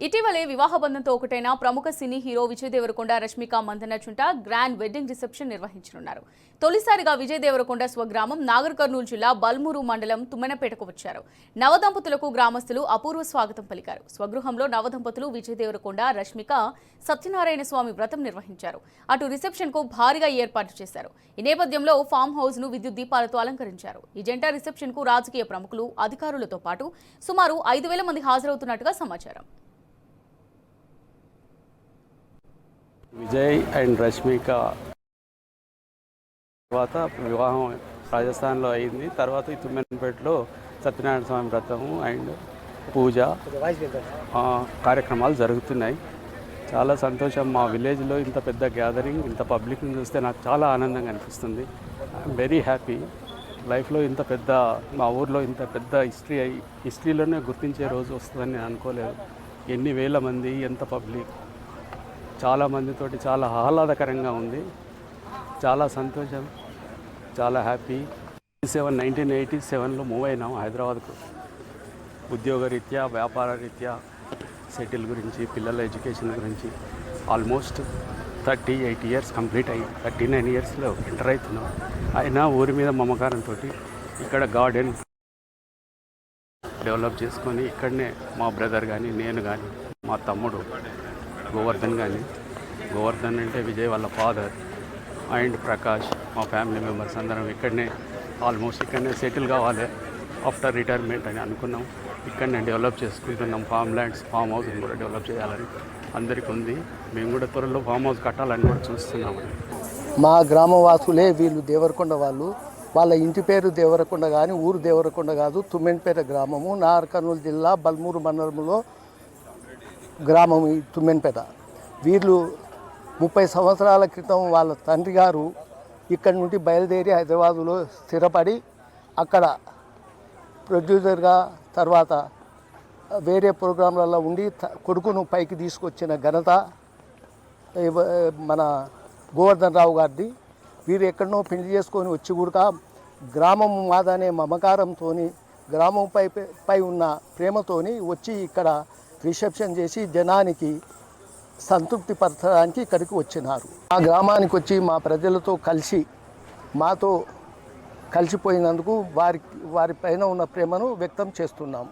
ఇటీవలే వివాహ బంధంతో ఒకటైన ప్రముఖ సినీ హీరో విజయ్ దేవరకొండ రష్మిక మందన్న చుంట గ్రాండ్ వెడ్డింగ్ రిసెప్షన్ నిర్వహించనున్నారు. తొలిసారిగా విజయ్ దేవరకొండ స్వగ్రామం నాగర్ కర్నూలు జిల్లా బల్మూరు మండలం తుమ్మెనపేటకు వచ్చారు. నవదంపతులకు గ్రామస్తులు అపూర్వ స్వాగతం పలికారు. స్వగృహంలో నవదంపతులు విజయ్ దేవరకొండ రష్మిక సత్యనారాయణ స్వామి వ్రతం నిర్వహించారు. అటు రిసెప్షన్ కు భారీగా ఏర్పాటు చేశారు. ఈ నేపథ్యంలో ఫామ్ హౌస్ ను విద్యుత్ దీపాలతో అలంకరించారు. ఈ జంట రిసెప్షన్ కు రాజకీయ ప్రముఖులు, అధికారులతో పాటు సుమారు 5,000 మంది హాజరవుతున్నట్టుగా సమాచారం. విజయ్ అండ్ రష్మిక తర్వాత వివాహం రాజస్థాన్లో అయింది. తర్వాత ఈ తుమ్మెనపేటలో సత్యనారాయణ స్వామి వ్రతము అండ్ పూజ కార్యక్రమాలు జరుగుతున్నాయి. చాలా సంతోషం. మా విలేజ్లో ఇంత పెద్ద గ్యాదరింగ్, ఇంత పబ్లిక్ని చూస్తే నాకు చాలా ఆనందంగా అనిపిస్తుంది. I'm very happy. లైఫ్లో ఇంత పెద్ద, మా ఊర్లో ఇంత పెద్ద హిస్టరీలోనే గుర్తించే రోజు వస్తుందని నేను అనుకోలేదు. ఎన్ని వేల మంది, ఎంత పబ్లిక్, చాలా మందితోటి చాలా ఆహ్లాదకరంగా ఉంది. చాలా సంతోషం, చాలా హ్యాపీ. 1987లో మూవ్ అయినాం హైదరాబాద్కు. ఉద్యోగరీత్యా, వ్యాపార రీత్యా, సెటిల్ గురించి, పిల్లల ఎడ్యుకేషన్ గురించి ఆల్మోస్ట్ 38 ఇయర్స్ కంప్లీట్ అయ్యి 39 ఇయర్స్లో ఎంటర్ అవుతున్నాం. అయినా ఊరి మీద మమకారంతో ఇక్కడ గార్డెన్ డెవలప్ చేసుకొని ఇక్కడనే మా బ్రదర్ కానీ, నేను కానీ, మా తమ్ముడు గోవర్ధన్ అంటే విజయ్ వాళ్ళ ఫాదర్ అండ్ ప్రకాష్, మా ఫ్యామిలీ మెంబర్స్ అందరం ఇక్కడనే ఇక్కడనే సెటిల్ కావాలి ఆఫ్టర్ రిటైర్మెంట్ అని అనుకున్నాం. ఇక్కడనే డెవలప్ చేసుకుంటున్నాం. ఫామ్ హౌస్ కూడా డెవలప్ చేయాలని అందరికీ ఉంది. మేము కూడా త్వరలో ఫామ్ హౌస్ కట్టాలని కూడా చూస్తున్నామని. మా గ్రామవాసులే వీళ్ళు దేవరకొండ వాళ్ళు. వాళ్ళ ఇంటి పేరు దేవరకొండ కానీ ఊరు దేవరకొండ కాదు. తుమ్మెనపేట గ్రామము, నాగర్ కర్నూలు జిల్లా బల్మూరు మండలంలో గ్రామం ఈ తుమ్మెనపేట. వీళ్ళు 30 సంవత్సరాల క్రితం వాళ్ళ తండ్రి గారు ఇక్కడి నుండి బయలుదేరి హైదరాబాదులో స్థిరపడి అక్కడ ప్రొడ్యూసర్గా, తర్వాత వేరే ప్రోగ్రాంలలో ఉండి కొడుకును పైకి తీసుకొచ్చిన ఘనత మన గోవర్ధన్ రావు గారిది. వీరు ఎక్కడనో పెళ్లి చేసుకొని వచ్చి కూడా గ్రామం మాదనే మమకారంతో, గ్రామంపై ఉన్న ప్రేమతోని వచ్చి ఇక్కడ రిసెప్షన్ చేసి జనానికి సంతృప్తి పరచడానికి ఇక్కడికి వచ్చినారు. మా గ్రామానికి వచ్చి మా ప్రజలతో కలిసి మాతో కలిసిపోయినందుకు వారి పైన ఉన్న ప్రేమను వ్యక్తం చేస్తున్నాము.